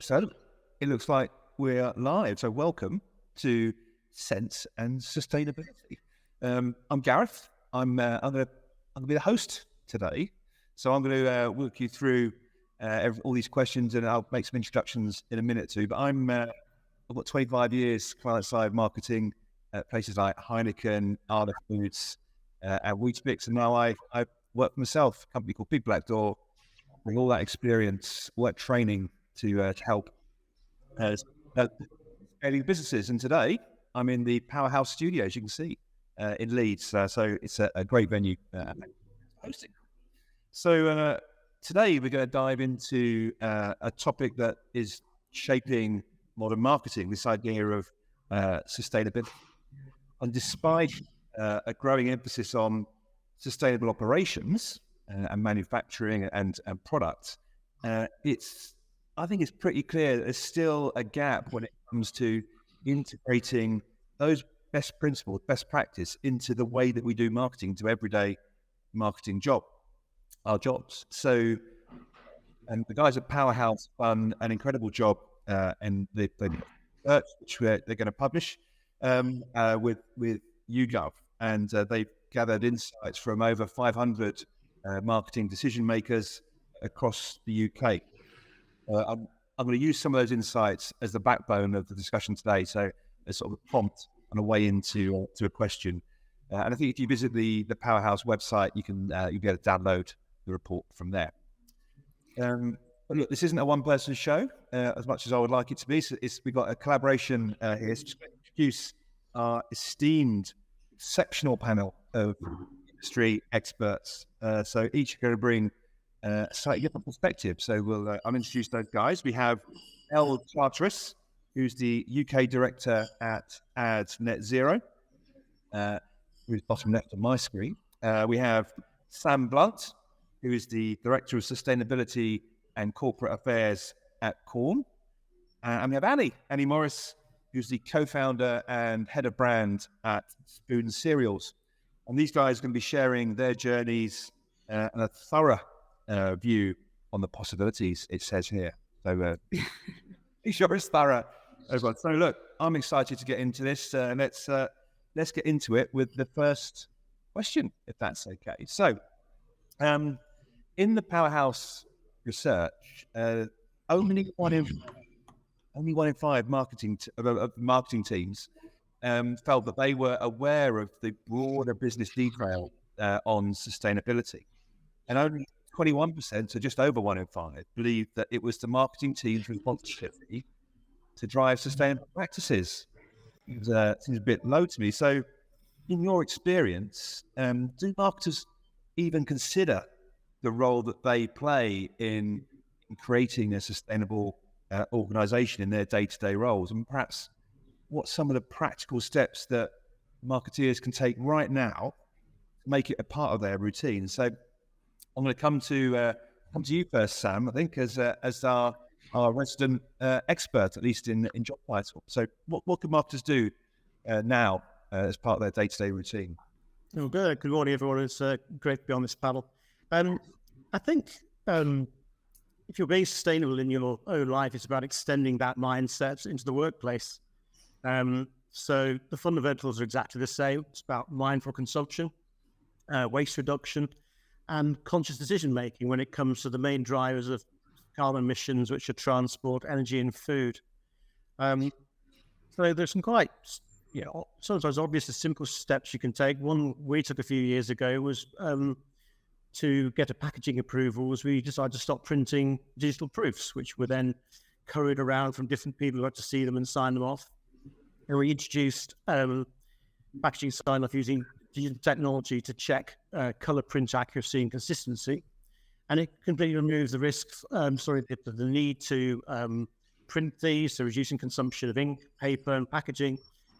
So it looks like we're live. So welcome to Sense and Sustainability. I'm Gareth. I'm going to be the host today. So I'm going to walk you through all these questions, and I'll make some introductions in a minute or two. But I've got 25 years client-side marketing at places like Heineken, Arla Foods, and Weetabix, and now I work for myself, a company called Big Black Door, bring all that experience, all that training to help scaling businesses. And today I'm in the Powerhouse Studio, as you can see, in Leeds. So it's a great venue hosting. So today we're going to dive into a topic that is shaping modern marketing, this idea of sustainability. And despite a growing emphasis on sustainable operations and manufacturing and products, I think it's pretty clear that there's still a gap when it comes to integrating those best principles, best practice into the way that we do marketing, to everyday marketing our jobs. So, and the guys at Powerhouse done an incredible job, and the research which they're going to publish with YouGov, and they've gathered insights from over 500 marketing decision makers across the UK. I'm going to use some of those insights as the backbone of the discussion today. So as sort of a prompt on a way into to a question. And I think if you visit the Powerhouse website, you'll be able to download the report from there. But look, this isn't a one-person show as much as I would like it to be. So we've got a collaboration here. So just to introduce our esteemed, exceptional panel of industry experts. So each are going to bring a slightly different perspective. So I'll introduce those guys. We have Elle, who's the UK director at Ads Net Zero, who's bottom left of my screen. We have Sam Blunt, who is the director of sustainability and corporate affairs at Quorn. And we have Annie Morris, who's the co-founder and head of brand at Spoon Cereals. And these guys are going to be sharing their journeys and a thorough view on the possibilities, it says here. So be sure it's thorough, everyone. So look, I'm excited to get into this. Let's get into it with the first question, if that's okay. So in the Powerhouse research, only one in five marketing teams felt that they were aware of the broader business detail on sustainability. And only 21%, so just over 1 in 5, believed that it was the marketing team's responsibility to drive sustainable practices. It seems a bit low to me. So in your experience, do marketers even consider the role that they play in creating a sustainable organization in their day-to-day roles? And perhaps what some of the practical steps that marketeers can take right now to make it a part of their routine? So I'm going to come to you first, Sam, I think, as our resident expert, at least in job title. So what can marketers do now as part of their day-to-day routine? Oh, good morning, everyone. It's great to be on this panel. I think if you're being sustainable in your own life, it's about extending that mindset into the workplace. So the fundamentals are exactly the same. It's about mindful consumption, waste reduction, and conscious decision-making when it comes to the main drivers of carbon emissions, which are transport, energy, and food. So there's some quite, sometimes obvious and simple steps you can take. One we took a few years ago was to get a packaging approval, was we decided to stop printing digital proofs, which were then couried around from different people who had to see them and sign them off. And we introduced packaging sign-off using digital technology to check colour print accuracy and consistency. And it completely removes the risks, the need to print these, so reducing consumption of ink, paper and packaging,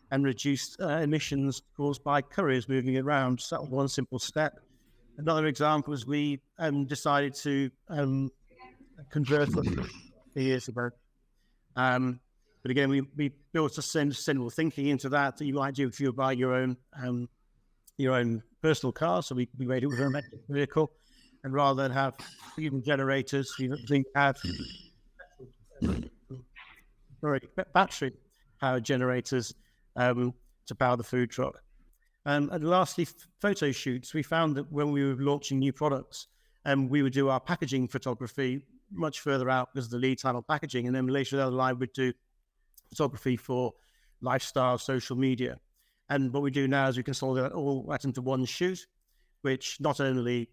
and reduced emissions caused by couriers moving around. So that was one simple step. Another example is we decided to convert years ago. But again, we built a sustainable thinking into that you might do if you buy your own personal car. So we made it with an electric vehicle, and rather than have fuel generators, we have battery power generators to power the food truck. And lastly, photo shoots. We found that when we were launching new products, we would do our packaging photography much further out because of the lead time on packaging. And then later down the line, we'd do photography for lifestyle, social media. And what we do now is we consolidate all that into one shoot, which not only,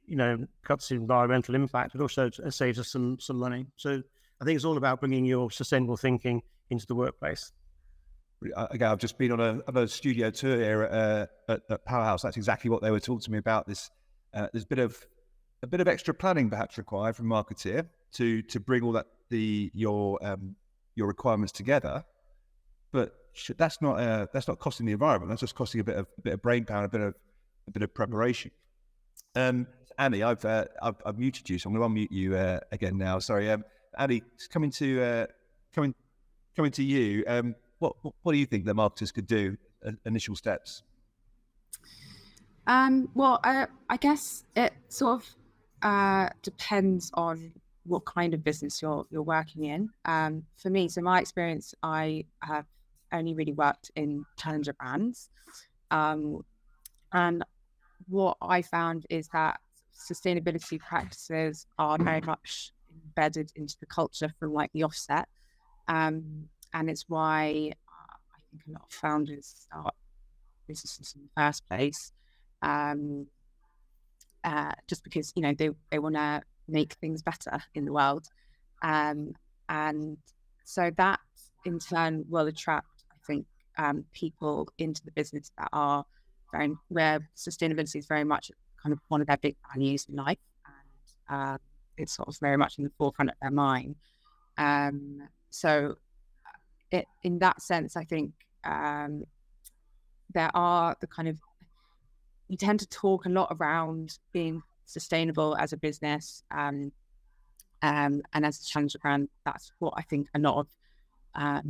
cuts the environmental impact, but also saves us some money. So I think it's all about bringing your sustainable thinking into the workplace. Again, I've just been on a studio tour here at Powerhouse. That's exactly what they were talking to me about. There's a bit of extra planning perhaps required from marketeer to bring all that your requirements together, but that's not costing the environment. That's just costing a bit of brain power, a bit of preparation. Annie, I've muted you, so I'm going to unmute you again now. Sorry, Annie, coming to you. What do you think that marketers could do? Initial steps. Well, I guess it sort of depends on what kind of business you're working in. For me, so my experience, I have only really worked in challenger brands, and what I found is that sustainability practices are very much embedded into the culture from like the offset. And it's why I think a lot of founders start businesses in the first place, just because, they want to make things better in the world. And so that in turn will attract, I think, people into the business that are where sustainability is very much kind of one of their big values in life. And it's sort of very much in the forefront of their mind. So in that sense, I think there are we tend to talk a lot around being sustainable as a business, and as a challenger brand, that's what I think a lot of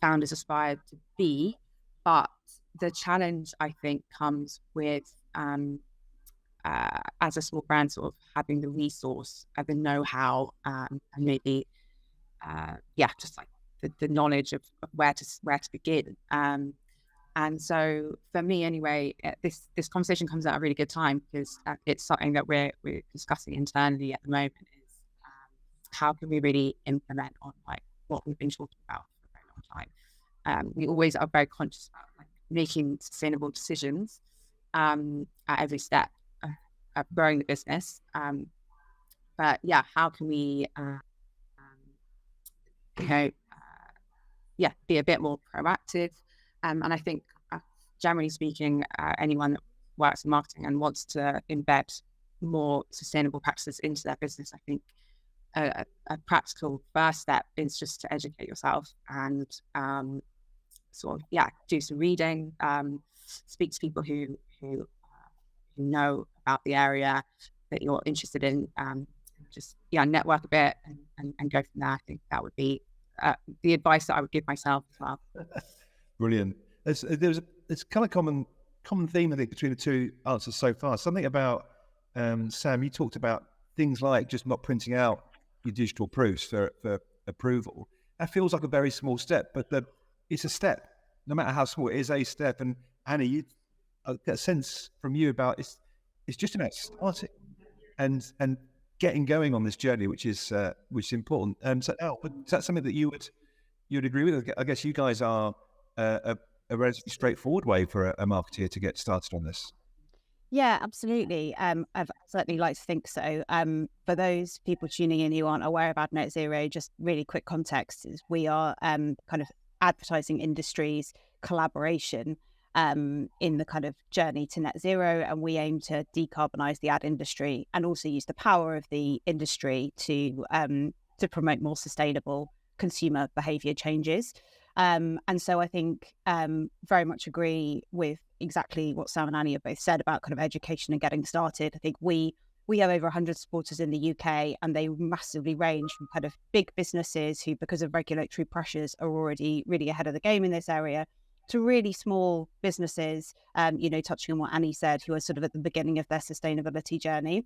founders aspire to be. But the challenge, I think, comes with as a small brand, sort of having the resource, the know-how, and maybe just like the knowledge of where to begin. And so for me anyway, this conversation comes at a really good time, because it's something that we're discussing internally at the moment, is how can we really implement on like what we've been talking about for a very long time. We always are very conscious about like making sustainable decisions at every step of growing the business. But yeah, how can we be a bit more proactive? And I think, generally speaking, anyone that works in marketing and wants to embed more sustainable practices into their business, I think a practical first step is just to educate yourself and do some reading, speak to people who know about the area that you're interested in, network a bit and go from there. I think that would be the advice that I would give myself as well. Brilliant. There's kind of common theme, I think, between the two answers so far. Something about Sam, you talked about things like just not printing out your digital proofs for approval. That feels like a very small step, but it's a step. No matter how small, it is a step. And Annie, I get a sense from you about it's just about starting and getting going on this journey, which is important. So, Elle, is that something that you would agree with? I guess you guys are a relatively straightforward way for a marketeer to get started on this. Yeah, absolutely. I'd certainly like to think so. For those people tuning in who aren't aware about net zero, just really quick context is we are kind of advertising industries collaboration in the kind of journey to net zero, and we aim to decarbonize the ad industry and also use the power of the industry to promote more sustainable consumer behavior changes. And so I think very much agree with exactly what Sam and Annie have both said about kind of education and getting started. I think we have over 100 supporters in the UK, and they massively range from kind of big businesses who, because of regulatory pressures, are already really ahead of the game in this area, to really small businesses, touching on what Annie said, who are sort of at the beginning of their sustainability journey.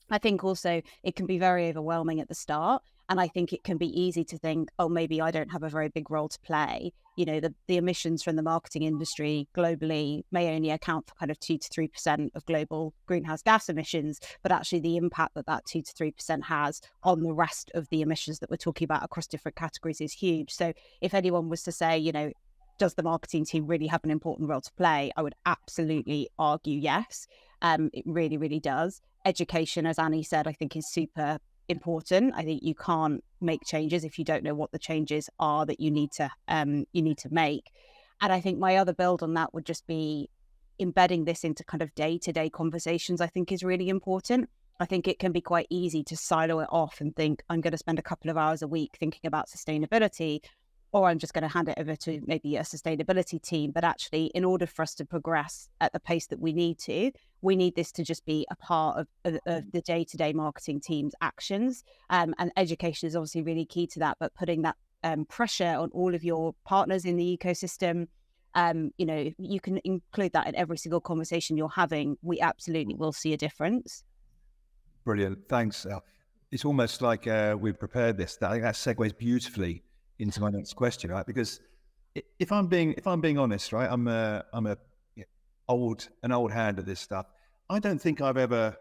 I think also it can be very overwhelming at the start. And I think it can be easy to think, oh, maybe I don't have a very big role to play. You know, the emissions from the marketing industry globally may only account for kind of 2 to 3% of global greenhouse gas emissions, but actually the impact that 2 to 3% has on the rest of the emissions that we're talking about across different categories is huge. So if anyone was to say, you know, does the marketing team really have an important role to play? I would absolutely argue yes. It really, really does. Education, as Annie said, I think is super important. I think you can't make changes if you don't know what the changes are that you need to make. And I think my other build on that would just be embedding this into kind of day-to-day conversations. I think is really important. I think it can be quite easy to silo it off and think I'm going to spend a couple of hours a week thinking about sustainability, or I'm just going to hand it over to maybe a sustainability team. But actually, in order for us to progress at the pace that we need this to just be a part of the day-to-day marketing team's actions. And education is obviously really key to that, but putting that pressure on all of your partners in the ecosystem, you know, you can include that in every single conversation you're having. We absolutely will see a difference. Brilliant. Thanks, Elle. It's almost like we've prepared this. I think that segues beautifully into my next question, right? Because if I'm being honest, right, I'm an old hand at this stuff. I don't think I've ever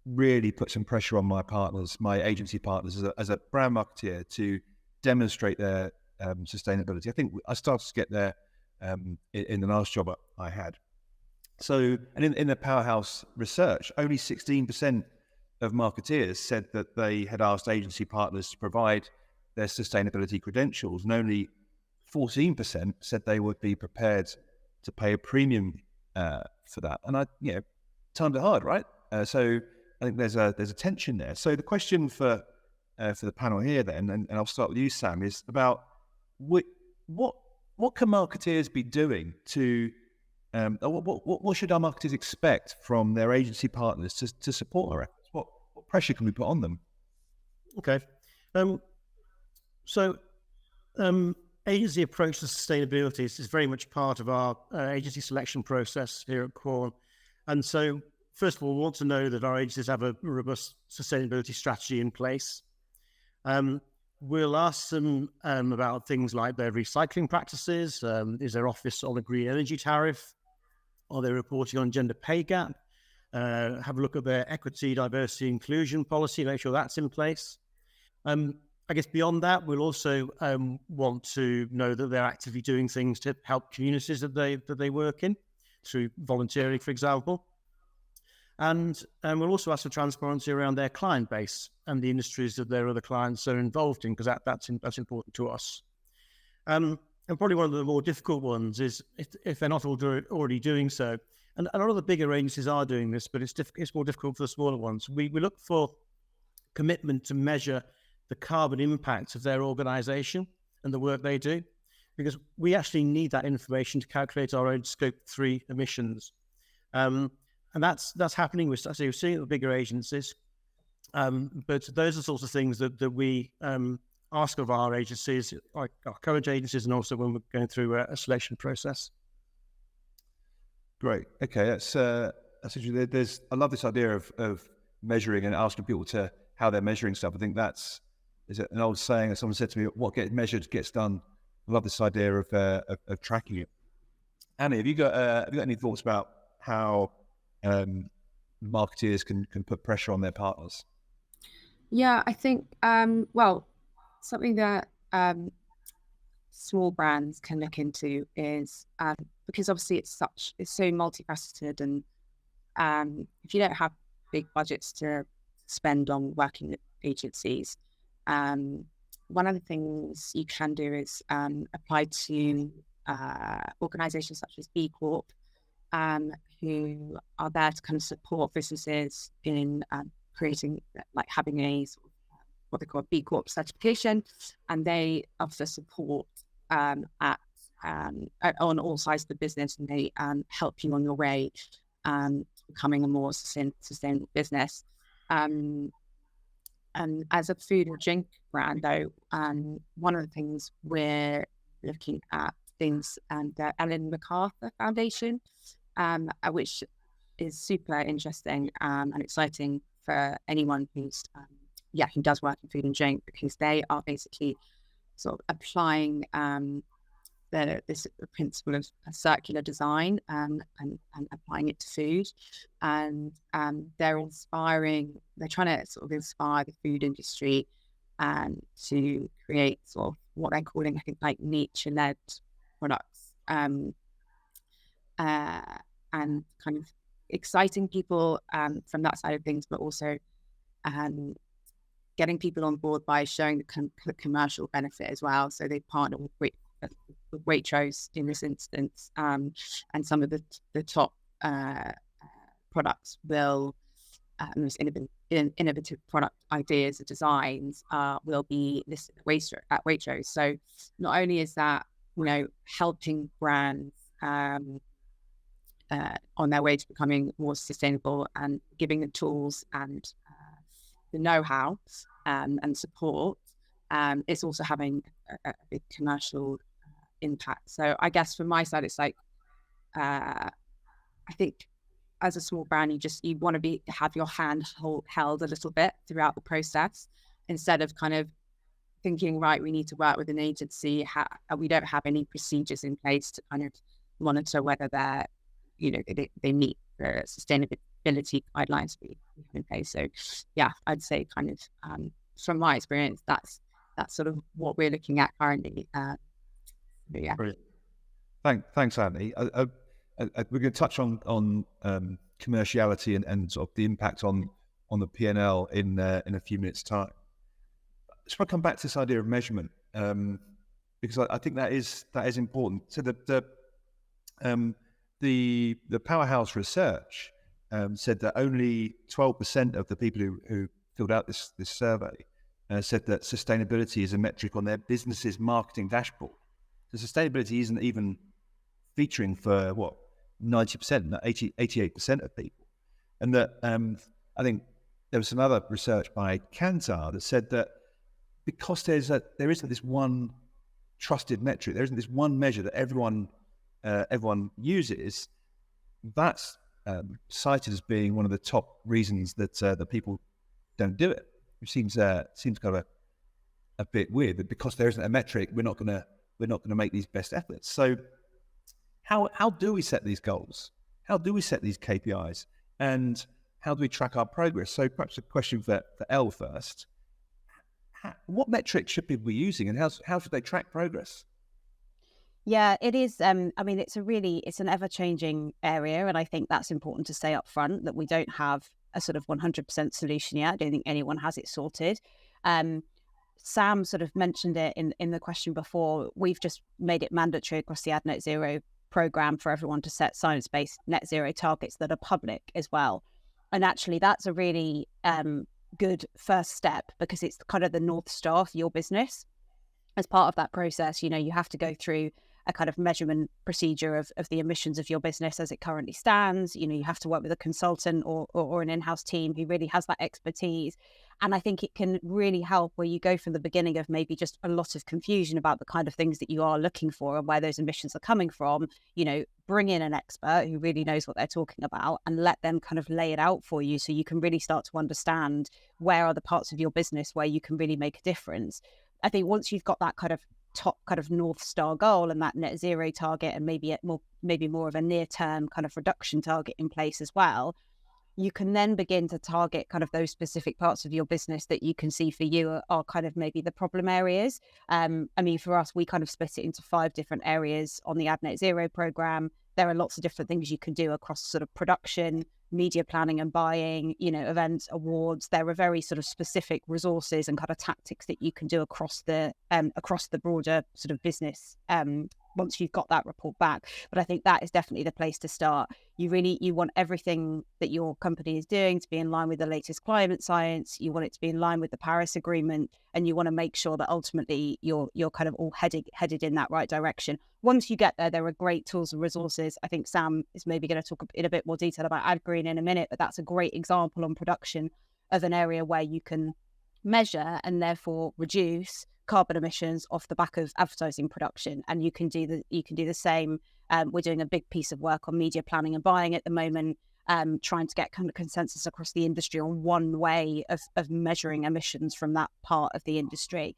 really put some pressure on my partners, my agency partners, as a brand marketeer to demonstrate their sustainability. I think I started to get there in the last job I had. So, and in the Powerhouse research, only 16% of marketeers said that they had asked agency partners to provide their sustainability credentials, and only 14% said they would be prepared to pay a premium for that. And I, timed it hard, right? So I think there's a tension there. So the question for the panel here, then, and I'll start with you, Sam, is about what can marketeers be doing to what should our marketers expect from their agency partners to support our efforts? What pressure can we put on them? Okay. So agency approach to sustainability is very much part of our agency selection process here at Quorn. And so, first of all, we want to know that our agencies have a robust sustainability strategy in place. We'll ask them about things like their recycling practices. Is their office on a green energy tariff? Are they reporting on gender pay gap? Have a look at their equity, diversity, inclusion policy, make sure that's in place. I guess beyond that, we'll also want to know that they're actively doing things to help communities that they work in, through volunteering, for example. And we'll also ask for transparency around their client base and the industries that their other clients are involved in, because that's important to us. And probably one of the more difficult ones is if they're not already doing so. And a lot of the bigger agencies are doing this, but it's more difficult for the smaller ones. We look for commitment to measure the carbon impact of their organization and the work they do, because we actually need that information to calculate our own Scope 3 emissions. And that's happening. We're seeing it with bigger agencies. But those are the sorts of things that we ask of our agencies, like our current agencies, and also when we're going through a selection process. Great. Okay, that's interesting. I love this idea of measuring and asking people to how they're measuring stuff. I think is an old saying that someone said to me, what gets measured gets done. I love this idea of tracking it. Annie, have you got any thoughts about how marketeers can put pressure on their partners? Yeah, I think, something that small brands can look into is, because obviously it's so multifaceted, and if you don't have big budgets to spend on working with agencies, one of the things you can do is apply to organisations such as B Corp, who are there to kind of support businesses in creating, like having a sort of what they call a B Corp certification, and they offer support on all sides of the business, and they help you on your way becoming a more sustainable business. And as a food and drink brand, though, one of the things we're looking at things the Ellen MacArthur Foundation, which is super interesting and exciting for anyone who's who does work in food and drink, because they are basically sort of applying this principle of circular design and applying it to food. And they're trying to sort of inspire the food industry and to create sort of what they're calling, I think, like nature-led products, and kind of exciting people from that side of things, but also getting people on board by showing the commercial benefit as well. So they partner with Waitrose in this instance, and some of the top products will, most innovative product ideas or designs will be listed at Waitrose. So not only is that, helping brands on their way to becoming more sustainable and giving the tools and the know-how and support, it's also having a big commercial impact. So I guess from my side, it's like, I think as a small brand, you want to have your hand held a little bit throughout the process, instead of kind of thinking, right, we need to work with an agency. We don't have any procedures in place to kind of monitor whether they're, they meet the sustainability guidelines we have in place. So yeah, I'd say kind of from my experience, that's sort of what we're looking at currently. Yeah. Brilliant. Thanks, Annie. We're going to touch on commerciality and sort of the impact on the P&L in a few minutes' time. Just want to come back to this idea of measurement, because I think that is important. So the Powerhouse research said that only 12% of the people who filled out this survey said that sustainability is a metric on their business's marketing dashboard. So sustainability isn't even featuring for 90%, 88% of people. And that I think there was some other research by Kantar that said that because there isn't this one trusted metric, there isn't this one measure that everyone uses, that's cited as being one of the top reasons that people don't do it, which seems kind of a bit weird. But because there isn't a metric, we're not going to make these best efforts. So how do we set these goals? How do we set these KPIs? And how do we track our progress? So perhaps a question for Elle first. What metrics should people be using, and how should they track progress? Yeah, it is. I mean, it's an ever-changing area, and I think that's important to say up front, that we don't have a sort of 100% solution yet. I don't think anyone has it sorted. Sam sort of mentioned it in the question before. We've just made it mandatory across the Ad Net Zero program for everyone to set science-based net zero targets that are public as well. And actually, that's a really good first step, because it's kind of the North Star for your business. As part of that process, you have to go through a kind of measurement procedure of the emissions of your business as it currently stands. You have to work with a consultant or an in-house team who really has that expertise. And I think it can really help where you go from the beginning of maybe just a lot of confusion about the kind of things that you are looking for and where those emissions are coming from. Bring in an expert who really knows what they're talking about and let them kind of lay it out for you, so you can really start to understand where are the parts of your business where you can really make a difference. I think once you've got that kind of top kind of North Star goal and that net zero target, and maybe more of a near-term kind of reduction target in place as well, you can then begin to target kind of those specific parts of your business that you can see for you are kind of maybe the problem areas. I mean, for us, we kind of split it into 5 different areas on the Ad Net Zero program. There are lots of different things you can do across sort of production, media planning and buying, events, awards. There are very sort of specific resources and kind of tactics that you can do across the broader sort of business once you've got that report back. But I think that is definitely the place to start. You want everything that your company is doing to be in line with the latest climate science. You want it to be in line with the Paris Agreement, and you want to make sure that ultimately you're kind of all headed in that right direction. Once you get there, there are great tools and resources. I think Sam is maybe going to talk in a bit more detail about AdGreen in a minute, but that's a great example on production of an area where you can measure and therefore reduce carbon emissions off the back of advertising production. And you can do the same. We're doing a big piece of work on media planning and buying at the moment, trying to get kind of consensus across the industry on one way of measuring emissions from that part of the industry.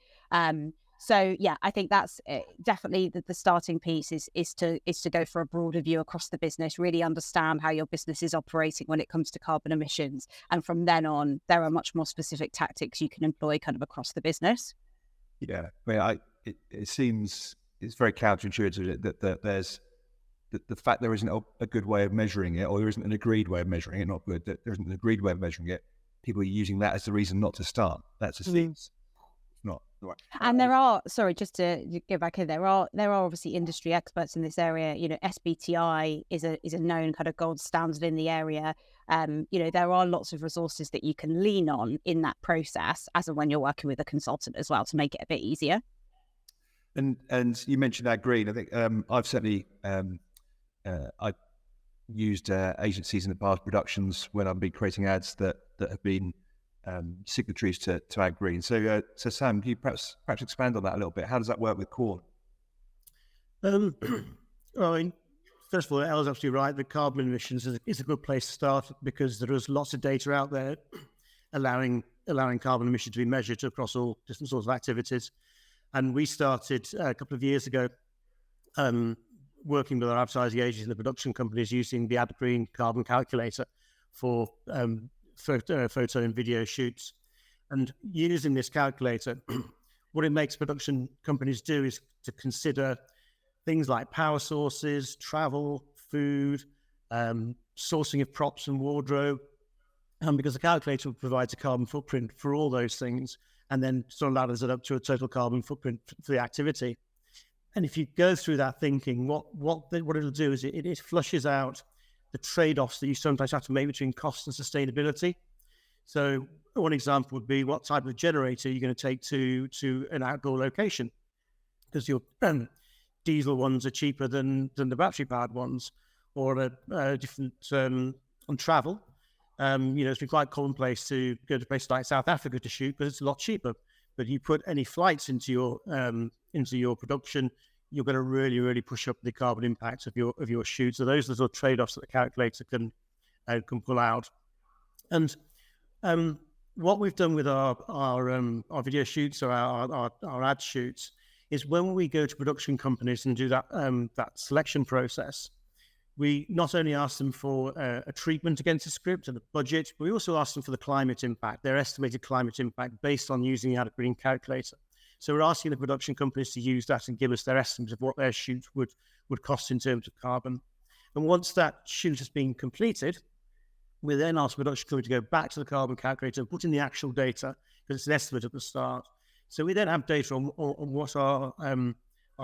So yeah, I think that's definitely the starting piece is to go for a broader view across the business, really understand how your business is operating when it comes to carbon emissions, and from then on, there are much more specific tactics you can employ kind of across the business. Yeah, I mean, it seems it's very counterintuitive that there's the fact there isn't a good way of measuring it, or there isn't an agreed way of measuring it. Not good that there isn't an agreed way of measuring it. People are using that as the reason not to start. That's just seems not right. And there are, sorry, just to go back in, there are obviously industry experts in this area. You know, SBTI is a known kind of gold standard in the area. You know, there are lots of resources that you can lean on in that process, as and when you're working with a consultant as well, to make it a bit easier. And you mentioned that green. I think I've certainly I've used agencies in the past, productions, when I've been creating ads that have been signatories to Ag Green. So Sam, can you perhaps expand on that a little bit? How does that work with Quorn? Well, I mean, first of all, Elle's absolutely right. The carbon emissions is a good place to start, because there is lots of data out there allowing carbon emissions to be measured across all different sorts of activities. And we started a couple of years ago working with our advertising agencies and the production companies using the Ag Green carbon calculator for photo and video shoots. And using this calculator, what it makes production companies do is to consider things like power sources, travel, food, sourcing of props and wardrobe, because the calculator provides a carbon footprint for all those things, and then sort of ladders it up to a total carbon footprint for the activity. And if you go through that thinking, what it'll do is it flushes out the trade-offs that you sometimes have to make between cost and sustainability. So one example would be, what type of generator you're going to take to an outdoor location, because your diesel ones are cheaper than the battery-powered ones, or a different on travel. You know, it's been quite commonplace to go to places like South Africa to shoot, but it's a lot cheaper. But you put any flights into your production, you're going to really, really push up the carbon impact of your shoot. So those are the sort of trade-offs that the calculator can pull out. And what we've done with our video shoots, or our ad shoots, is when we go to production companies and do that selection process, we not only ask them for a treatment against a script and a budget, but we also ask them for the climate impact, their estimated climate impact based on using the Ag Green calculator. So we're asking the production companies to use that and give us their estimates of what their shoot would cost in terms of carbon. And once that shoot has been completed, we then ask the production company to go back to the carbon calculator and put in the actual data, because it's an estimate at the start. So we then have data on what our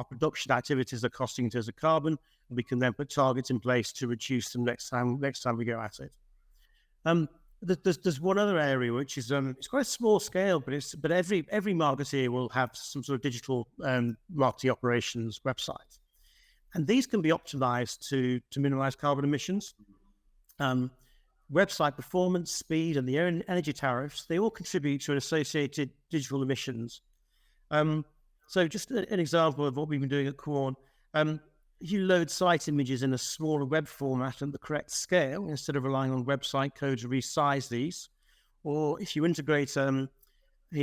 production activities are costing in terms of carbon, and we can then put targets in place to reduce them next time we go at it. There's one other area which is it's quite a small scale, but every marketeer will have some sort of digital marketing operations website, and these can be optimized to minimize carbon emissions. Website performance, speed, and the energy tariffs, they all contribute to an associated digital emissions. So just an example of what we've been doing at Quorn, if you load site images in a smaller web format at the correct scale, instead of relying on website code to resize these, or if you integrate a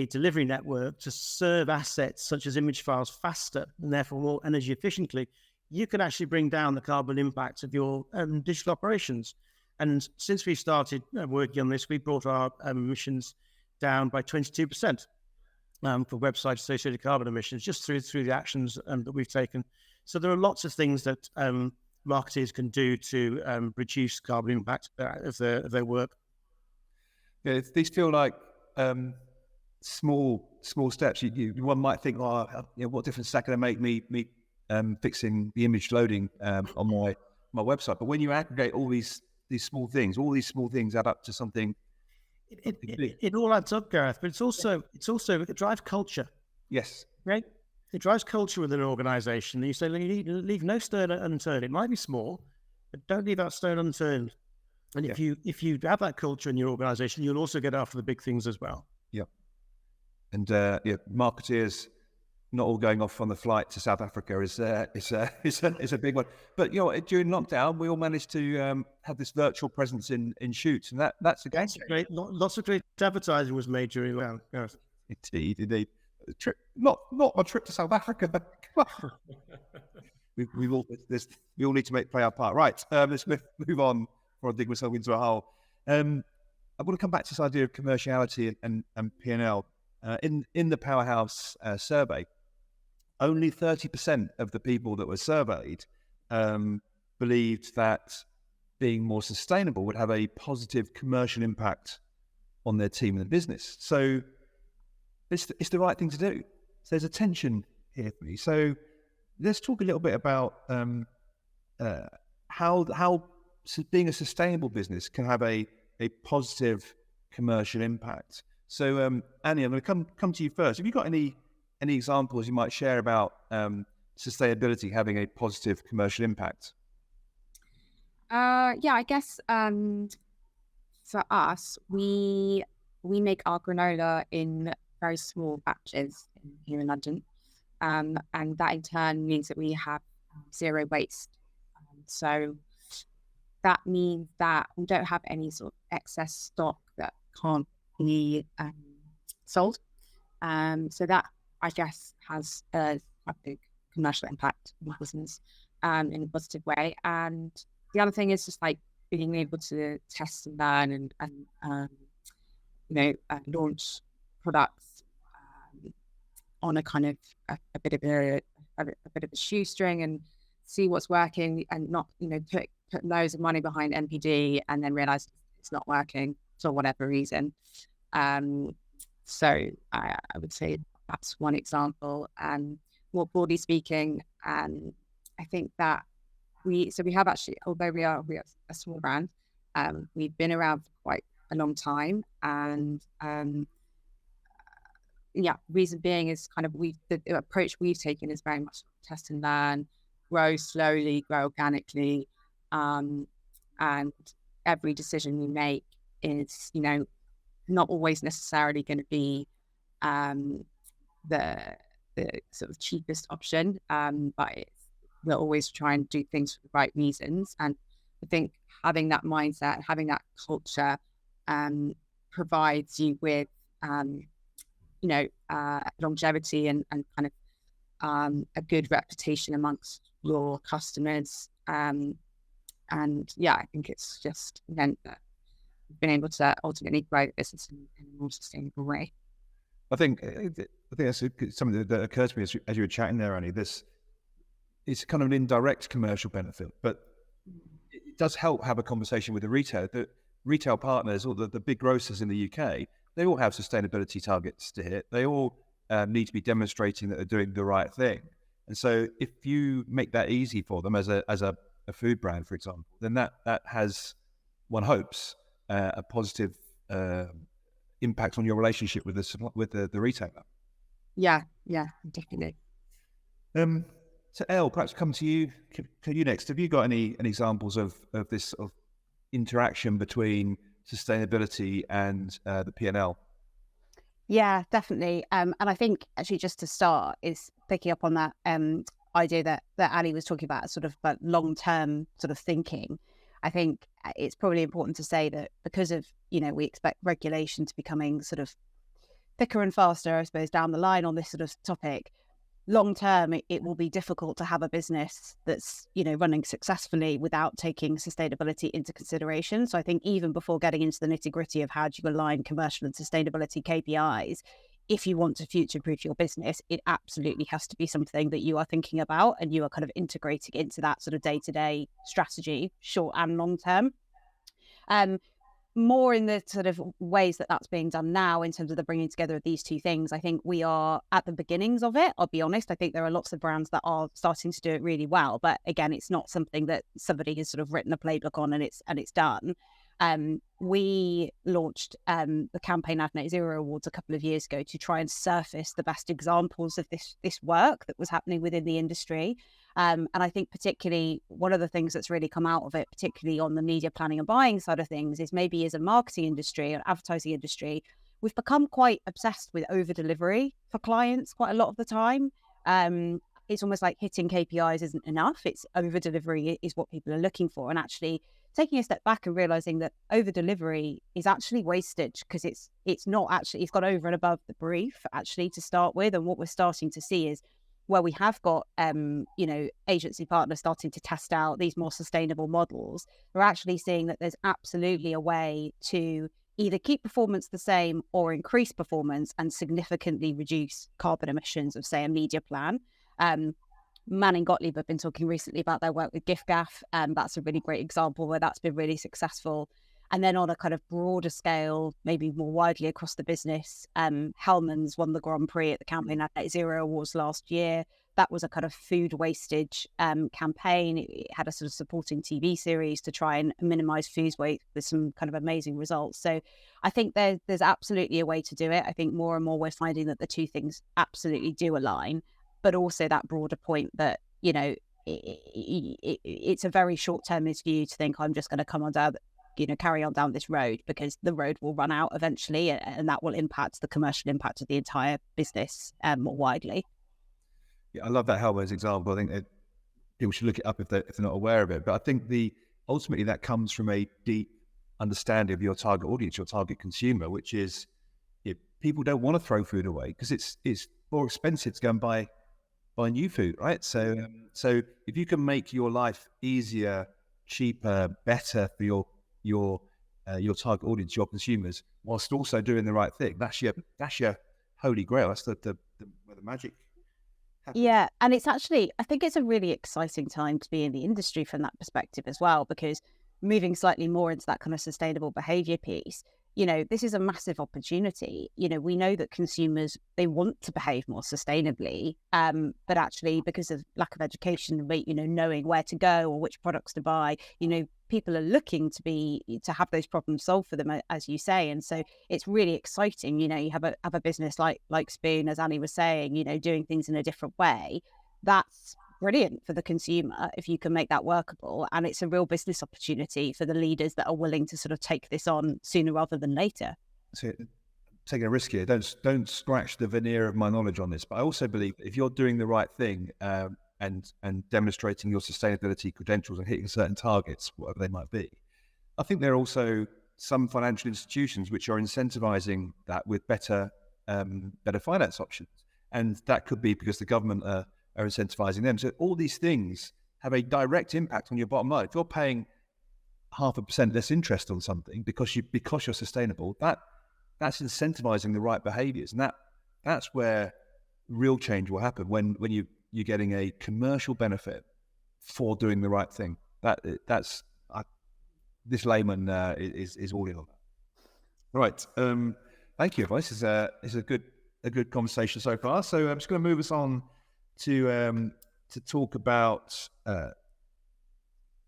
delivery network to serve assets such as image files faster and therefore more energy efficiently, you can actually bring down the carbon impact of your digital operations. And since we started working on this, we brought our emissions down by 22% for website-associated carbon emissions, just through the actions that we've taken. So there are lots of things that marketers can do to reduce carbon impact of their work. Yeah, these feel like small steps. One might think, what difference is that going to make me fixing the image loading on my website? But when you aggregate all these small things add up to something. It all adds up, Gareth. But it also drives culture. Yes. Right. It drives culture within an organisation. You say, leave no stone unturned. It might be small, but don't leave that stone unturned. And if you have that culture in your organisation, you'll also get after the big things as well. Yeah. And marketeers not all going off on the flight to South Africa is a big one. But during lockdown, we all managed to have this virtual presence in shoots, and that's a game changer. Great. Lots of great advertising was made during lockdown. Yes. Indeed. Trip, not a trip to South Africa. we all need to play our part. Right. Let's move on before I dig myself into a hole. I want to come back to this idea of commerciality and P&L. In the Powerhouse survey, only 30% of the people that were surveyed believed that being more sustainable would have a positive commercial impact on their team and the business. So it's the right thing to do. So there's a tension here for me. So let's talk a little bit about how being a sustainable business can have a positive commercial impact. So Annie, I'm going to come to you first. Have you got any examples you might share about sustainability having a positive commercial impact? Yeah, I guess for us, we make our granola in very small batches here in London, and that in turn means that we have zero waste. So that means that we don't have any sort of excess stock that can't be sold. So that, I guess, has a quite big commercial impact on business in a positive way. And the other thing is just like being able to test and learn and launch products on a kind of a bit of a shoestring and see what's working, and not put loads of money behind NPD and then realize it's not working for whatever reason. So I would say that's one example. And more broadly speaking, I think that we have actually, although we are a small brand, we've been around for quite a long time, and reason being is kind of the approach we've taken is very much test and learn, grow slowly, grow organically, and every decision we make is not always necessarily going to be the sort of cheapest option, but we'll always try and do things for the right reasons. And I think having that mindset, having that culture, provides you with longevity and kind of a good reputation amongst your customers. And I think it's just meant that we've been able to ultimately grow the business in a more sustainable way. I think that's something that occurred to me as you were chatting there, Annie. It's kind of an indirect commercial benefit, but it does help have a conversation with the retailer. The retail partners or the big grocers in the UK, they all have sustainability targets to hit. They all need to be demonstrating that they're doing the right thing. And so if you make that easy for them as a food brand, for example, then that has, one hopes, a positive impact on your relationship with the retailer. Yeah, definitely. So Elle, perhaps come to you next. Have you got any examples of this sort of interaction between sustainability and the P&L? Yeah, definitely. And I think actually just to start is picking up on that idea that Ali was talking about, sort of long-term sort of thinking. I think it's probably important to say that because of, we expect regulation to becoming sort of thicker and faster, I suppose, down the line on this sort of topic, long term, it will be difficult to have a business that's, running successfully without taking sustainability into consideration. So I think even before getting into the nitty gritty of how do you align commercial and sustainability KPIs, if you want to future-proof your business, it absolutely has to be something that you are thinking about and you are kind of integrating into that sort of day-to-day strategy, short and long term. More in the sort of ways that that's being done now in terms of the bringing together of these two things, I think we are at the beginnings of it. I'll be honest. I think there are lots of brands that are starting to do it really well, but again, it's not something that somebody has sort of written a playbook on and it's done. We launched the campaign Ad Net Zero Awards a couple of years ago to try and surface the best examples of this work that was happening within the industry. And I think particularly one of the things that's really come out of it, particularly on the media planning and buying side of things, is maybe as a marketing industry or advertising industry, we've become quite obsessed with over delivery for clients quite a lot of the time. It's almost like hitting KPIs isn't enough. It's over delivery is what people are looking for. And actually taking a step back and realizing that over delivery is actually wastage, because it's not actually, it's got over and above the brief actually to start with. And what we're starting to see is where we have got, agency partners starting to test out these more sustainable models, we're actually seeing that there's absolutely a way to either keep performance the same or increase performance and significantly reduce carbon emissions of, say, a media plan. Manning Gottlieb have been talking recently about their work with giffgaff. That's a really great example where that's been really successful. And then on a kind of broader scale, maybe more widely across the business, Hellman's won the Grand Prix at the Campaign at Net Zero Awards last year. That was a kind of food wastage campaign. It had a sort of supporting TV series to try and minimise food waste with some kind of amazing results. So I think there's absolutely a way to do it. I think more and more we're finding that the two things absolutely do align, but also that broader point that, it's a very short-termist view to think I'm just going to come on down, carry on down this road, because the road will run out eventually, and that will impact the commercial impact of the entire business more widely. Yeah, I love that Hellman's example. I think that people should look it up if they're not aware of it. But I think ultimately that comes from a deep understanding of your target audience, your target consumer, which is people don't want to throw food away because it's more expensive to go and buy new food, right? So if you can make your life easier, cheaper, better for your target audience, your consumers, whilst also doing the right thing, that's your holy grail. That's the where the magic happens. Yeah, and it's actually, I think it's a really exciting time to be in the industry from that perspective as well, because moving slightly more into that kind of sustainable behaviour piece, this is a massive opportunity. We know that consumers, they want to behave more sustainably, but actually because of lack of education, knowing where to go or which products to buy, people are looking to have those problems solved for them, as you say. And so it's really exciting. You have a business like Spoon, as Annie was saying, doing things in a different way. That's brilliant for the consumer if you can make that workable, and it's a real business opportunity for the leaders that are willing to sort of take this on sooner rather than later. So taking a risk here, don't scratch the veneer of my knowledge on this, but I also believe if you're doing the right thing and demonstrating your sustainability credentials and hitting certain targets, whatever they might be, I think there are also some financial institutions which are incentivizing that with better finance options, and that could be because the government are incentivizing them. So all these things have a direct impact on your bottom line. If you're paying 0.5% less interest on something because you're sustainable, that's incentivizing the right behaviors, and that's where real change will happen when you're getting a commercial benefit for doing the right thing. This layman is all in on that. Right. Thank you. This is a good conversation so far. So I'm just going to move us on to talk about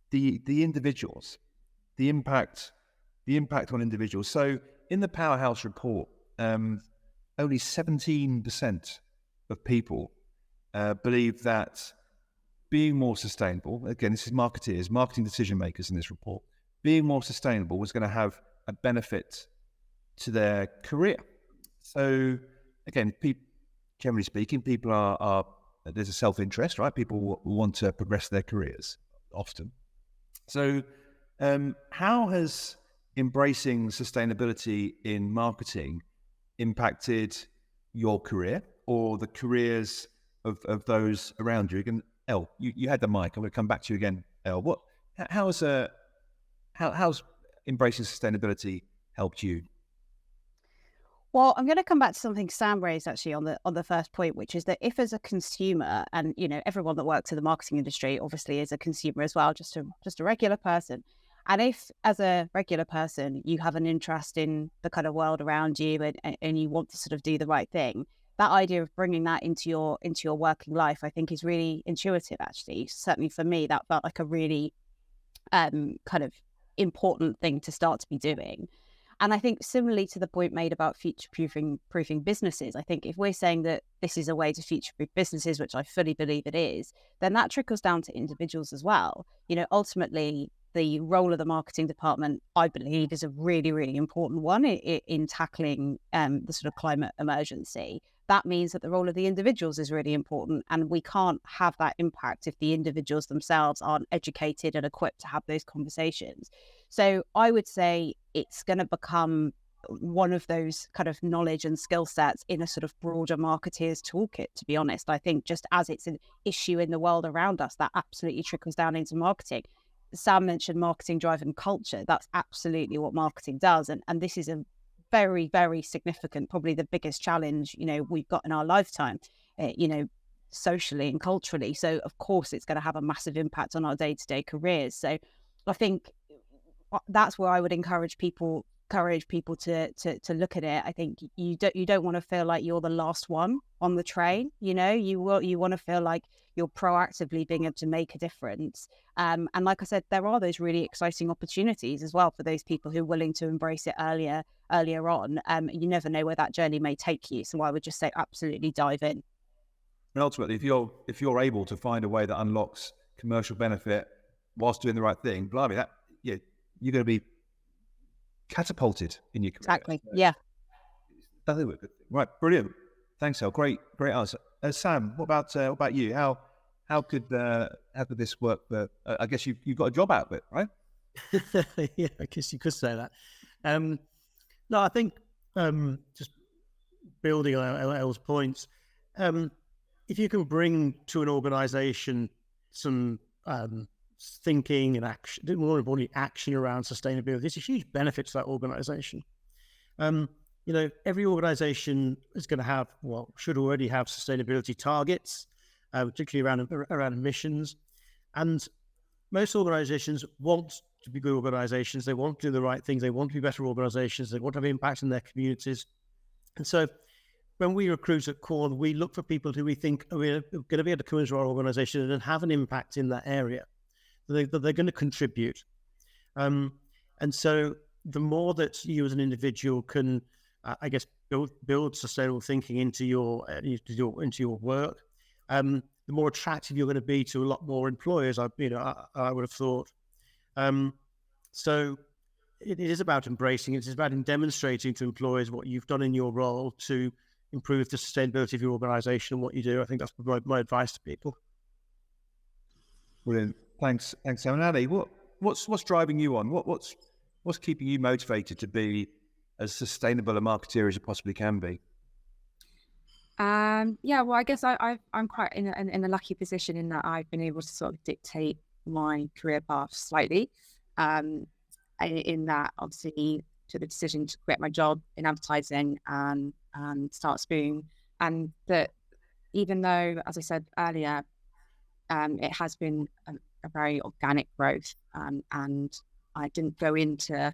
the individuals, the impact on individuals. So in the Powerhouse report, only 17% of people believe that being more sustainable, again, this is marketing decision makers in this report, being more sustainable was going to have a benefit to their career. So again, generally speaking, people are there's a self-interest, right? People want to progress their careers often. So how has embracing sustainability in marketing impacted your career or the careers of those around you? Again, Elle, you had the mic. I'm going to come back to you again, Elle. How's embracing sustainability helped you? Well, I'm going to come back to something Sam raised actually on the first point, which is that if as a consumer, and everyone that works in the marketing industry obviously is a consumer as well, just a regular person, and if as a regular person you have an interest in the kind of world around you and you want to sort of do the right thing, that idea of bringing that into your working life, I think, is really intuitive. Actually, certainly for me, that felt like a really kind of important thing to start to be doing. And I think similarly to the point made about future-proofing businesses, I think if we're saying that this is a way to future-proof businesses, which I fully believe it is, then that trickles down to individuals as well. Ultimately, the role of the marketing department, I believe, is a really, really important one in tackling the sort of climate emergency. That means that the role of the individuals is really important, and we can't have that impact if the individuals themselves aren't educated and equipped to have those conversations. So I would say it's going to become one of those kind of knowledge and skill sets in a sort of broader marketeer's toolkit, to be honest. I think just as it's an issue in the world around us, that absolutely trickles down into marketing. Sam mentioned marketing driven culture. That's absolutely what marketing does. And this is a very, very significant, probably the biggest challenge, we've got in our lifetime, socially and culturally. So of course it's going to have a massive impact on our day-to-day careers. So I think that's where I would encourage people to look at it. I think you don't want to feel like you're the last one on the train. You want to feel like you're proactively being able to make a difference. And like I said, there are those really exciting opportunities as well for those people who are willing to embrace it earlier on. You never know where that journey may take you. So I would just say absolutely dive in. And ultimately, if you're able to find a way that unlocks commercial benefit whilst doing the right thing, blimey, you're going to be catapulted in your career. Exactly. So, yeah. I think we're good. Right. Brilliant. Thanks, Elle. Great answer. Sam, what about you? How could this work? I guess you've got a job out of it, right? Yeah, I guess you could say that. No, I think just building on Elle's points, if you can bring to an organisation some thinking and action, more importantly, action around sustainability, it's a huge benefit to that organisation. Every organisation is going to have, should already have sustainability targets, particularly around emissions. And most organisations want to be good organisations. They want to do the right things. They want to be better organisations. They want to have impact in their communities. And so when we recruit at Quorn, we look for people who we think are going to be able to come into our organisation and have an impact in that area, that they're going to contribute. And so the more that you as an individual can, build sustainable thinking into your work, the more attractive you're going to be to a lot more employers. I would have thought. So it is about embracing it. It's about demonstrating to employers what you've done in your role to improve the sustainability of your organisation and what you do. I think that's my advice to people. Brilliant. Thanks, Sam. And Ali, what's driving you on? What's keeping you motivated to be as sustainable a marketeer as you possibly can be? Well, I guess I'm quite in a lucky position in that I've been able to sort of dictate my career path slightly. In that, obviously, took the decision to quit my job in advertising and start Spoon, and that even though, as I said earlier, it has been a very organic growth, and I didn't go into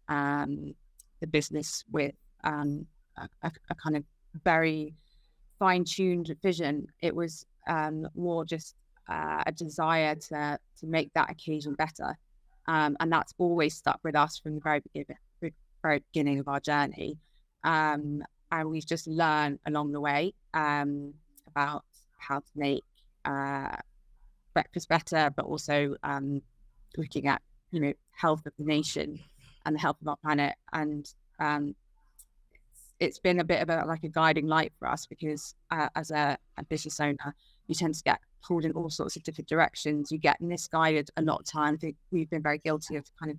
the business with a kind of very fine-tuned vision. It was more just a desire to make that occasion better, and that's always stuck with us from the very beginning of our journey. And we've just learned along the way about how to make breakfast better, but also looking at health of the nation and the health of our planet. And it's been a bit of a guiding light for us, because as a business owner, you tend to get pulled in all sorts of different directions. You get misguided a lot of times. We've been very guilty of kind of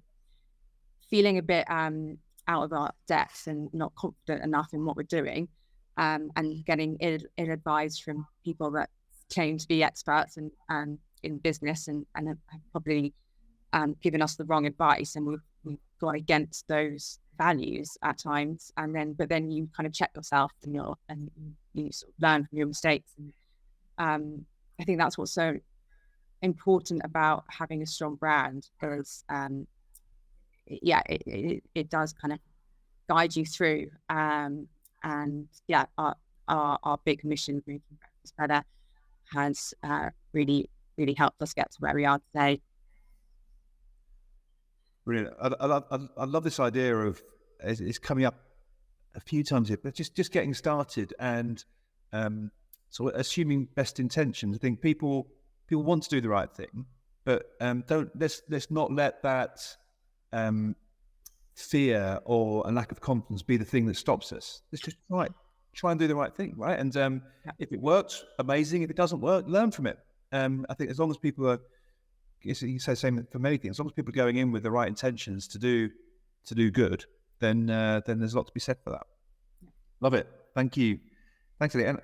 feeling a bit out of our depth and not confident enough in what we're doing, and getting ill-advised from people that claim to be experts and in business and have probably given us the wrong advice, and we've gone against those values at times. But then you kind of check yourself and you sort of learn from your mistakes. And I think that's what's so important about having a strong brand, is it does kind of guide you through. Our big mission, making breakfast better, has really helped us get to where we are today. Brilliant. I love this idea of, it's coming up a few times here, but just getting started and so assuming best intentions. I think people want to do the right thing, but let's not let that fear or a lack of confidence be the thing that stops us. Let's just try and do the right thing, right? And if it works, amazing. If it doesn't work, learn from it. I think as long as people are, you say the same for many things. As long as people are going in with the right intentions to do good, then there's a lot to be said for that. Love it. Thank you. Thanks, Elle. And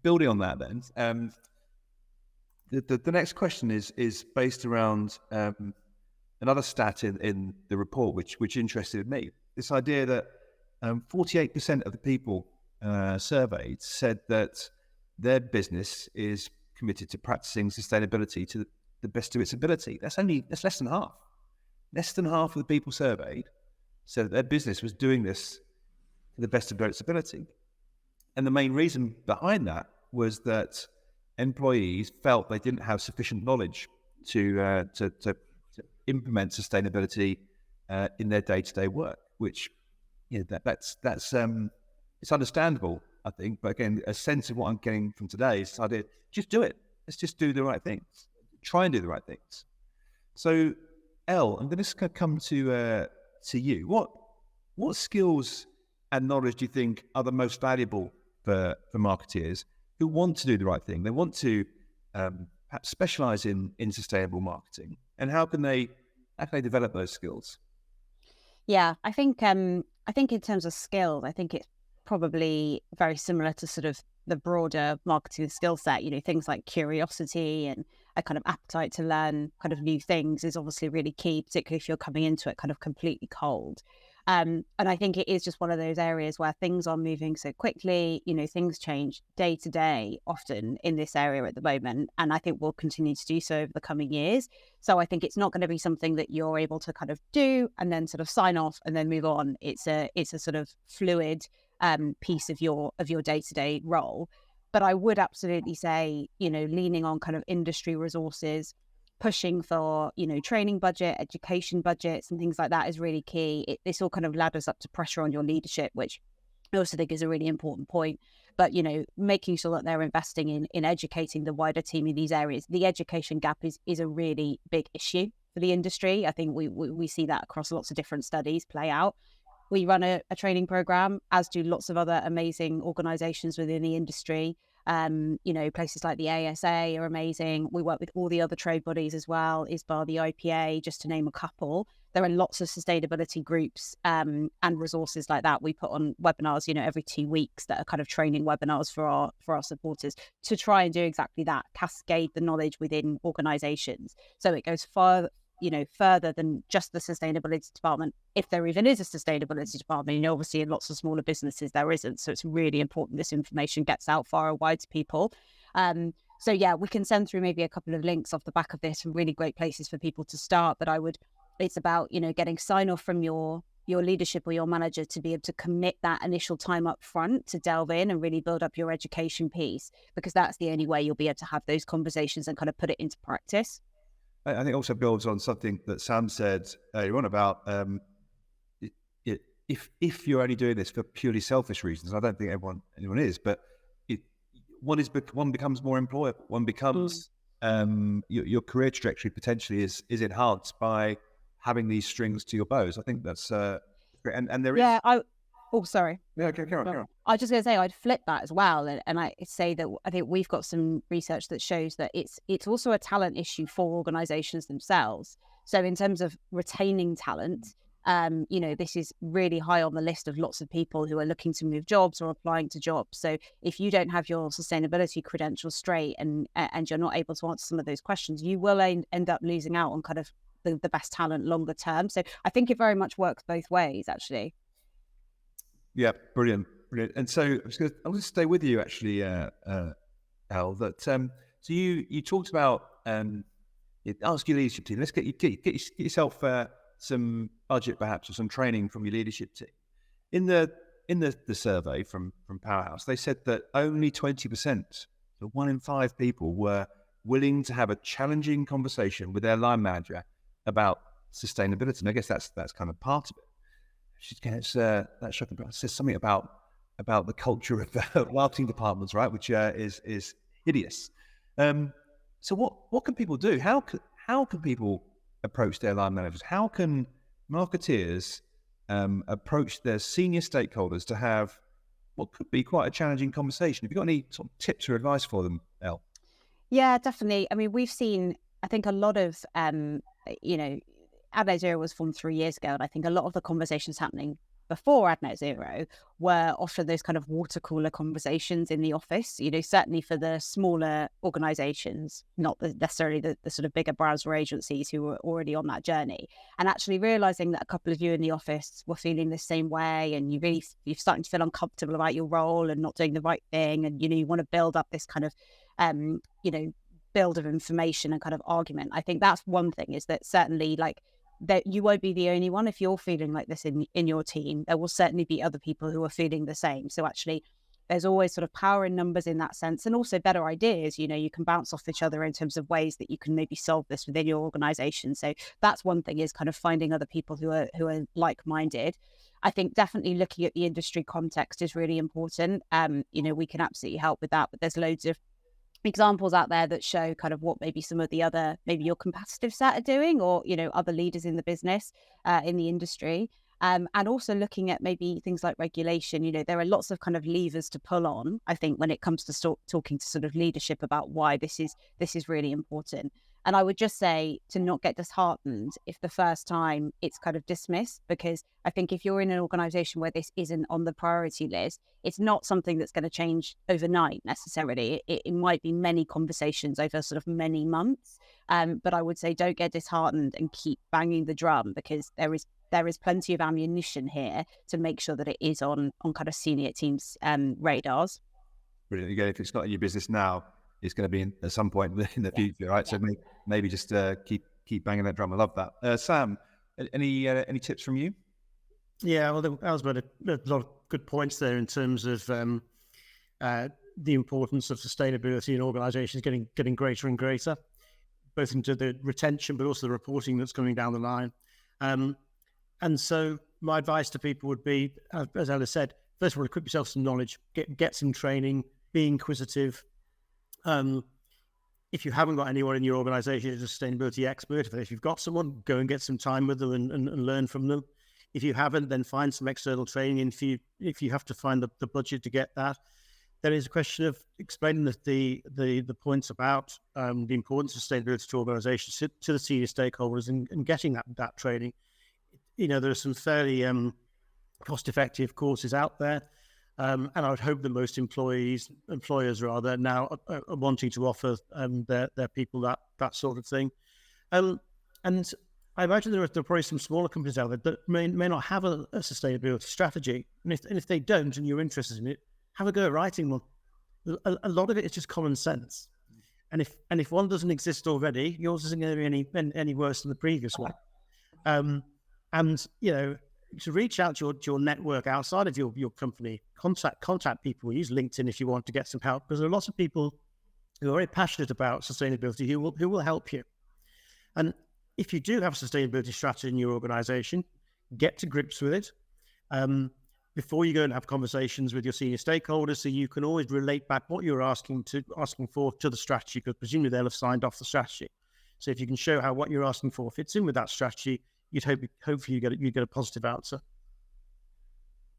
building on that, then, the next question is based around another stat in the report, which interested me. This idea that 48% of the people surveyed said that their business is committed to practicing sustainability to the best of its ability. That's less than half. Less than half of the people surveyed said that their business was doing this to the best of its ability. And the main reason behind that was that employees felt they didn't have sufficient knowledge to implement sustainability in their day-to-day work, which that's it's understandable, I think. But again, a sense of what I'm getting from today is just do it. Let's just do the right things. Try and do the right things. So, Elle, I'm going to come to you. What skills and knowledge do you think are the most valuable for marketeers who want to do the right thing? They want to perhaps specialize in sustainable marketing, and how can they develop those skills? Yeah, I think in terms of skills, I think it's probably very similar to sort of the broader marketing skill set. Things like curiosity and a kind of appetite to learn kind of new things is obviously really key, particularly if you're coming into it kind of completely cold. And I think it is just one of those areas where things are moving so quickly. Things change day to day often in this area at the moment, and I think will continue to do so over the coming years. So I think it's not going to be something that you're able to kind of do and then sort of sign off and then move on. It's a sort of fluid piece of your day-to-day role. But I would absolutely say, leaning on kind of industry resources, pushing for, training budget, education budgets and things like that is really key. This all kind of ladders up to pressure on your leadership, which I also think is a really important point. But, making sure that they're investing in educating the wider team in these areas. The education gap is a really big issue for the industry. I think we see that across lots of different studies play out. We run a training program, as do lots of other amazing organisations within the industry. Places like the ASA are amazing. We work with all the other trade bodies as well, ISBA, the IPA, just to name a couple. There are lots of sustainability groups and resources like that. We put on webinars, every 2 weeks that are kind of training webinars for our supporters to try and do exactly that, cascade the knowledge within organisations. So it goes further than just the sustainability department, if there even is a sustainability department. Obviously in lots of smaller businesses there isn't, so it's really important this information gets out far and wide to people. So yeah, we can send through maybe a couple of links off the back of this, some really great places for people to start. But it's about getting sign off from your leadership or your manager to be able to commit that initial time up front to delve in and really build up your education piece, because that's the only way you'll be able to have those conversations and kind of put it into practice. I think also builds on something that Sam said earlier on about if you're only doing this for purely selfish reasons. I don't think anyone is, but one becomes more employable. One becomes your career trajectory potentially is enhanced by having these strings to your bows. I think that's great. And there is. Oh, sorry. Yeah, okay, carry on. I was just going to say I'd flip that as well, and I say that I think we've got some research that shows that it's also a talent issue for organisations themselves. So in terms of retaining talent, this is really high on the list of lots of people who are looking to move jobs or applying to jobs. So if you don't have your sustainability credentials straight and you're not able to answer some of those questions, you will end up losing out on kind of the best talent longer term. So I think it very much works both ways, actually. Yeah, brilliant. And so I'm going to stay with you actually, Elle. That so you talked about ask your leadership team. Let's get yourself some budget perhaps or some training from your leadership team. In the survey from Powerhouse, they said that only 20%, so 1 in 5 people, were willing to have a challenging conversation with their line manager about sustainability. And I guess that's kind of part of it. That's shocking. It says something about the culture of marketing departments, right? Which is hideous. So what can people do? How how can people approach their line managers? How can marketeers approach their senior stakeholders to have what could be quite a challenging conversation? Have you got any sort of tips or advice for them, Elle? Yeah, definitely. I mean, we've seen, I think, a lot of, you know, AdNet Zero was formed 3 years ago, and I think a lot of the conversations happening before AdNet Zero were often those kind of water cooler conversations in the office, you know, certainly for the smaller organizations, not necessarily the sort of bigger brands or agencies who were already on that journey. And actually realizing that a couple of you in the office were feeling the same way, and you're starting to feel uncomfortable about your role and not doing the right thing. And, you know, you want to build up this kind of, you know, build of information and kind of argument. I think that's one thing, is that certainly, like, that you won't be the only one. If you're feeling like this in your team, there will certainly be other people who are feeling the same. So actually, there's always sort of power in numbers in that sense, and also better ideas. You know, you can bounce off each other in terms of ways that you can maybe solve this within your organization. So that's one thing, is kind of finding other people who are like-minded. I think definitely looking at the industry context is really important. You know, we can absolutely help with that, but there's loads of examples out there that show kind of what maybe some of the other, maybe your competitive set are doing, or, you know, other leaders in the business, in the industry. And also looking at maybe things like regulation. You know, there are lots of kind of levers to pull on, I think, when it comes to talking to sort of leadership about why this is really important. And I would just say to not get disheartened if the first time it's kind of dismissed, because I think if you're in an organization where this isn't on the priority list, it's not something that's going to change overnight necessarily. It might be many conversations over sort of many months. But I would say don't get disheartened and keep banging the drum, because there is plenty of ammunition here to make sure that it is on kind of senior teams' radars. Brilliant. Again, if it's not in your business now, it's going to be at some point in the future, right? So maybe just keep banging that drum. I love that. Sam, any tips from you? Yeah, well, Al's made a lot of good points there in terms of the importance of sustainability in organisations getting greater and greater, both into the retention but also the reporting that's coming down the line. And so my advice to people would be, as Ella said, first of all, equip yourself some knowledge, get some training, be inquisitive. If you haven't got anyone in your organisation who's a sustainability expert, if you've got someone, go and get some time with them and learn from them. If you haven't, then find some external training. And if you have to find the budget to get that, then it's a question of explaining the points about the importance of sustainability to organisations, to the senior stakeholders, and getting that training. You know, there are some fairly cost-effective courses out there. And I would hope that most employers now are wanting to offer their people that sort of thing. And I imagine there are probably some smaller companies out there that may not have a sustainability strategy. And if they don't, and you're interested in it, have a go at writing one. A lot of it is just common sense. And if one doesn't exist already, yours isn't going to be any worse than the previous one. And you know, to reach out to your network outside of your company, contact people. Use LinkedIn if you want to get some help, because there are lots of people who are very passionate about sustainability who will help you. And if you do have a sustainability strategy in your organization, get to grips with it before you go and have conversations with your senior stakeholders, so you can always relate back what you're asking for to the strategy, because presumably they'll have signed off the strategy. So if you can show how what you're asking for fits in with that strategy, hopefully you get a positive answer.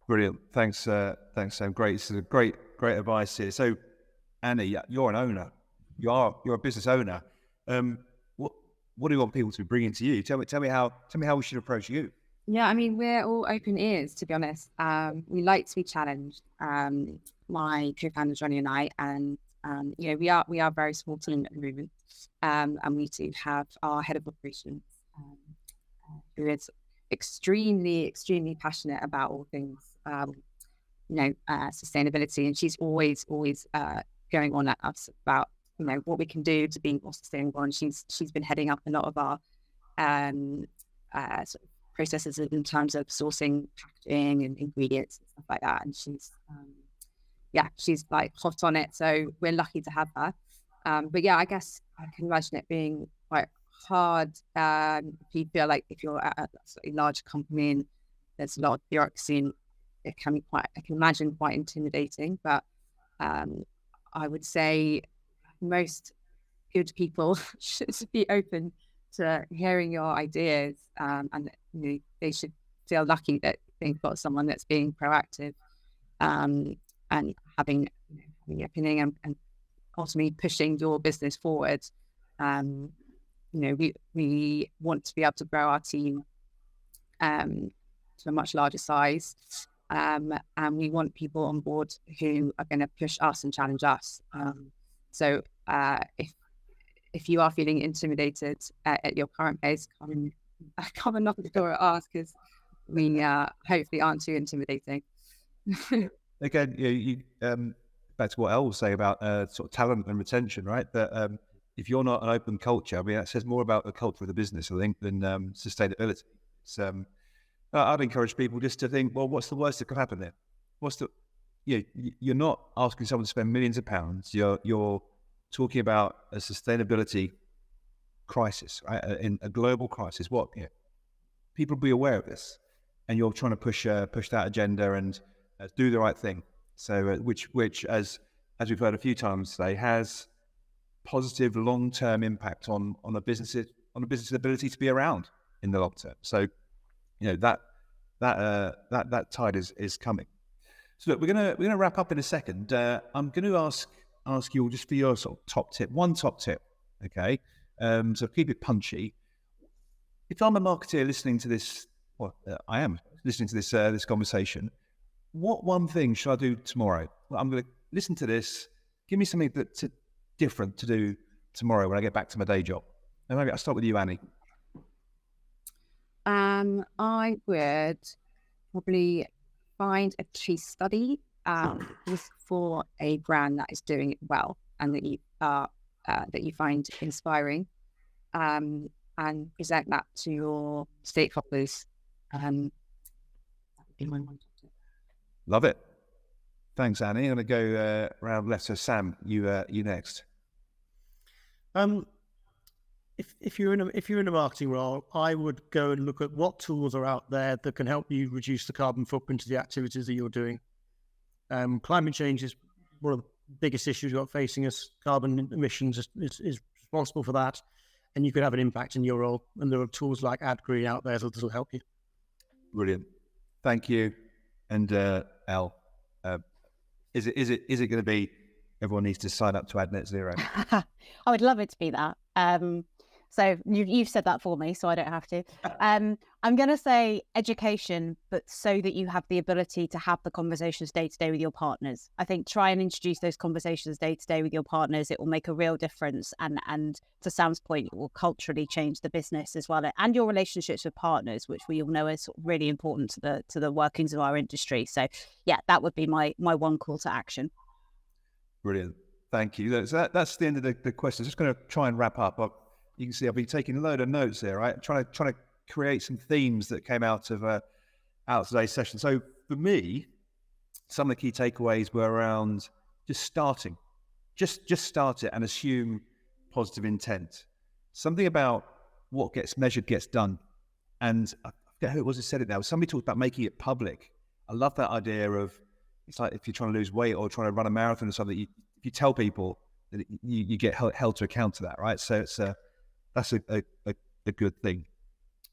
Brilliant. Thanks, Sam. Great. This is a great advice here. So, Annie, you're an owner. You're a business owner. What do you want people to be bringing to you? Tell me how we should approach you. Yeah, I mean, we're all open ears, to be honest. We like to be challenged. My co-founder Johnny and I, and you know, we are a very small team at the moment, and we do have our head of operations, who is extremely passionate about all things, sustainability, and she's always going on at us about, you know, what we can do to be more sustainable. And she's been heading up a lot of our sort of processes in terms of sourcing, packaging, and ingredients and stuff like that. And she's like hot on it. So we're lucky to have her. But yeah, I guess I can imagine it being quite hard if you feel like if you're at a slightly large company and there's a lot of bureaucracy, and it can be I can imagine quite intimidating. But I would say most good people should be open to hearing your ideas, and they should feel lucky that they've got someone that's being proactive, and having an opinion, and ultimately pushing your business forward. We want to be able to grow our team to a much larger size, and we want people on board who are going to push us and challenge us. So if you are feeling intimidated at your current place, come and knock at the door at us, because we hopefully aren't too intimidating. Again, you back to what Elle was saying about sort of talent and retention, right? That if you're not an open culture, I mean, that says more about the culture of the business, I think, than sustainability. So I'd encourage people just to think, well, what's the worst that could happen there? You're not asking someone to spend millions of pounds. You're talking about a sustainability crisis, right? In a global crisis. People be aware of this, and you're trying to push that agenda and do the right thing. So, which as we've heard a few times today, has positive long-term impact on a business's ability to be around in the long term. So, that tide is coming. So look, we're gonna wrap up in a second. I'm going to ask you all just for your sort of top tip, one top tip, okay? So keep it punchy. If I'm a marketeer listening to this, I am listening to this conversation. What one thing should I do tomorrow? Well, I'm going to listen to this. Give me something that's different to do tomorrow when I get back to my day job. And maybe I'll start with you, Annie. I would probably find a case study for a brand that is doing it well and that you find inspiring, and present that to your stakeholders. That would be my one. Love it. Thanks, Annie. I'm going to go round left. So Sam, you next. If you're in a marketing role, I would go and look at what tools are out there that can help you reduce the carbon footprint of the activities that you're doing. Climate change is one of the biggest issues we've got facing us. Carbon emissions is responsible for that, and you could have an impact in your role. And there are tools like AdGreen out there that will help you. Brilliant. Thank you. And Elle, is it going to be everyone needs to sign up to Add Net Zero? I would love it to be that. So you've said that for me, so I don't have to. I'm going to say education, but so that you have the ability to have the conversations day to day with your partners. I think try and introduce those conversations day to day with your partners. It will make a real difference. And to Sam's point, it will culturally change the business as well, and your relationships with partners, which we all know is really important to the workings of our industry. So yeah, that would be my one call to action. Brilliant. Thank you. That's the end of the questions. Just going to try and wrap up. You can see I've been taking a load of notes here, right? Trying to create some themes that came out of today's session. So for me, some of the key takeaways were around just starting. Just start it and assume positive intent. Something about what gets measured gets done. And I forget who it was who said it now. Somebody talked about making it public. I love that idea of, it's like if you're trying to lose weight or trying to run a marathon or something, if you tell people, that you get held to account to that, right? So that's a good thing.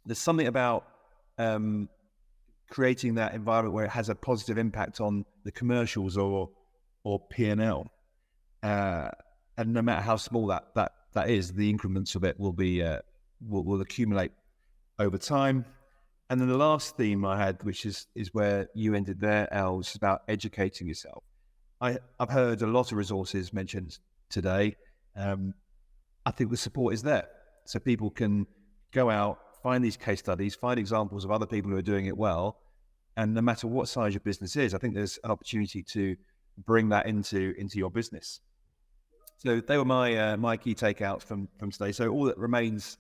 There's something about creating that environment where it has a positive impact on the commercials or P&L, and no matter how small that is, the increments of it will be will accumulate over time. And then the last theme I had, which is where you ended there, Elle, is about educating yourself. I've heard a lot of resources mentioned today. I think the support is there. So people can go out, find these case studies, find examples of other people who are doing it well. And no matter what size your business is, I think there's an opportunity to bring that into your business. So they were my key takeouts from today. So all that remains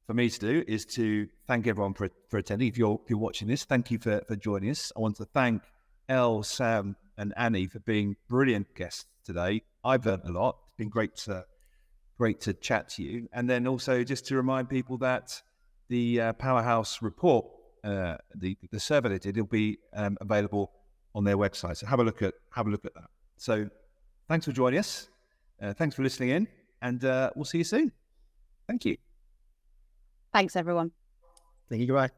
for me to do is to thank everyone for attending. If you're watching this, thank you for joining us. I want to thank Elle, Sam, and Annie for being brilliant guests today. I've learned a lot. It's been great to chat to you. And then also just to remind people that the Powerhouse report, the survey they did, it'll be available on their website. So have a look at that. So thanks for joining us. Thanks for listening in, and we'll see you soon. Thank you. Thanks, everyone. Thank you. Goodbye.